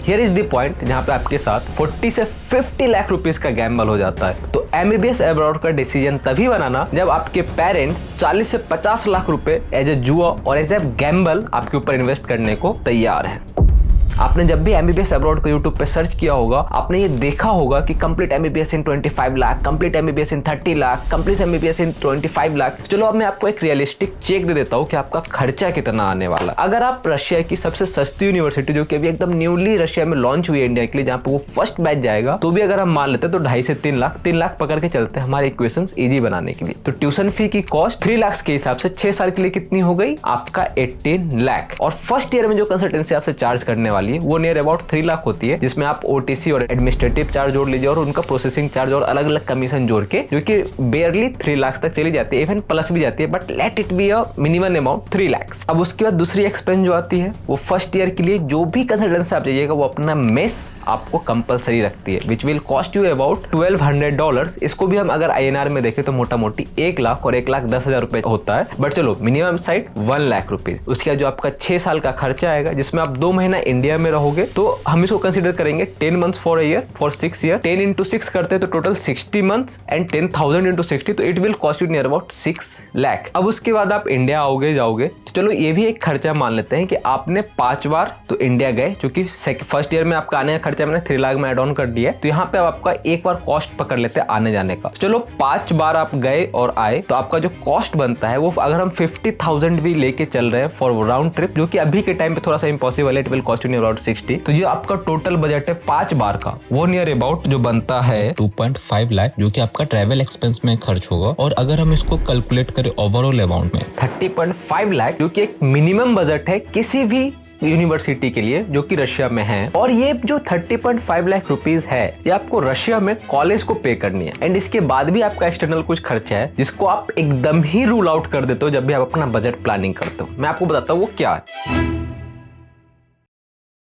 Here is the point जहाँ पे आपके साथ 40 से 50 लाख रुपीस का गैम्बल हो जाता है। तो MBBS अब्रॉड का डिसीजन तभी बनाना जब आपके पेरेंट्स 40 से 50 लाख रुपए एज ए जुआ और एज ए गैम्बल आपके ऊपर इन्वेस्ट करने को तैयार है। आपने जब भी MBBS अब्रॉड को YouTube पे सर्च किया होगा, आपने ये देखा होगा कि कंप्लीट MBBS इन 25 लाख, कंप्लीट MBBS इन 30 लाख, कंप्लीट MBBS इन 25 लाख। चलो अब मैं आपको एक रियलिस्टिक चेक दे देता हूँ कि आपका खर्चा कितना आने वाला। अगर आप रशिया की सबसे सस्ती यूनिवर्सिटी जो कि अभी एकदम न्यूली रशिया में लॉन्च हुई है इंडिया के लिए, जहाँ पे वो फर्स्ट बैच जाएगा, तो भी अगर हम मान लेते हैं तो 2.5 से 3 लाख पकड़ के चलते हैं हमारे इक्वेशंस इजी बनाने के लिए। तो ट्यूशन फी की कॉस्ट 3 लाख के हिसाब से 6 साल के लिए कितनी हो गई आपका 18 लाख। और फर्स्ट ईयर में जो कंसल्टेंसी आपसे चार्ज करने वाली है वो नियर अबाउट 3 लाख होती है, जिसमें आप OTC और एडमिनिस्ट्रेटिव चार्ज जोड़ लीजिए और उनका प्रोसेसिंग चार्ज और अलग अलग कमीशन जोड़ के, जो कि बेयरली 3 लाख तक चली जाती है, इवन प्लस भी जाती है, but let it be a minimum amount 3 lakh. अब उसके बाद दूसरी एक्सपेंस जो आती है वो फर्स्ट ईयर के लिए जो भी कंसल्टेंसी आप जाइएगा वो अपना मेस आपको कंपलसरी रखती है, which will cost you about $1200। इसको भी हम अगर INR में देखें तो मोटा मोटी 1 लाख और 1,10,000 रुपए होता है, बट चलो मिनिमम साइड 1 लाख रुपीज। उसके बाद जो आपका 6 साल का खर्चा आएगा, जिसमें आप 2 महीना इंडिया में रहोगे, तो हम इसको कंसीडर करेंगे 10 months for a year for 6 year. 10 into 6 करते हैं तो टोटल 60 मंथ्स एंड 10,000 into 60, तो it will cost you near about 6 lakh. अब उसके बाद आप इंडिया आओगे जाओगे, तो चलो ये भी एक खर्चा मान लेते हैं कि आपने 5 बार तो इंडिया गए, क्योंकि फर्स्ट ईयर में आपका आने का खर्चा मैंने 3 लाख में एड ऑन कर दिया है, तो यहाँ पे अब आपका एक बार कॉस्ट पकड़ लेते हैं आने जाने का। चलो 5 बार आप गए और आए, तो आपका जो कॉस्ट बनता है वो अगर हम 50,000 भी लेके चल रहे हैं फॉर राउंड ट्रिप, जो कि अभी के टाइम पे थोड़ा सा इम्पॉसिबल है, it will cost you near about 60। तो जो आपका टोटल बजट है 5 बार का वो नियर अबाउट जो बनता है 2.5 लाख, जो कि आपका ट्रैवल एक्सपेंस में खर्च होगा। और अगर हम इसको कैलकुलेट करें ओवरऑल अमाउंट में 30.5 लाख, जो कि एक मिनिमम बजट है किसी भी यूनिवर्सिटी के लिए जो कि रशिया में है। और ये जो 30.5 लाख रुपीस है, ये आपको रशिया में कॉलेज को पे करनी है, एंड इसके बाद भी आपका एक्सटर्नल कुछ खर्चा है जिसको आप एकदम ही रूल आउट कर देते हो जब भी आप अपना बजट प्लानिंग करते हो। मैं आपको बताता हूँ वो क्या है।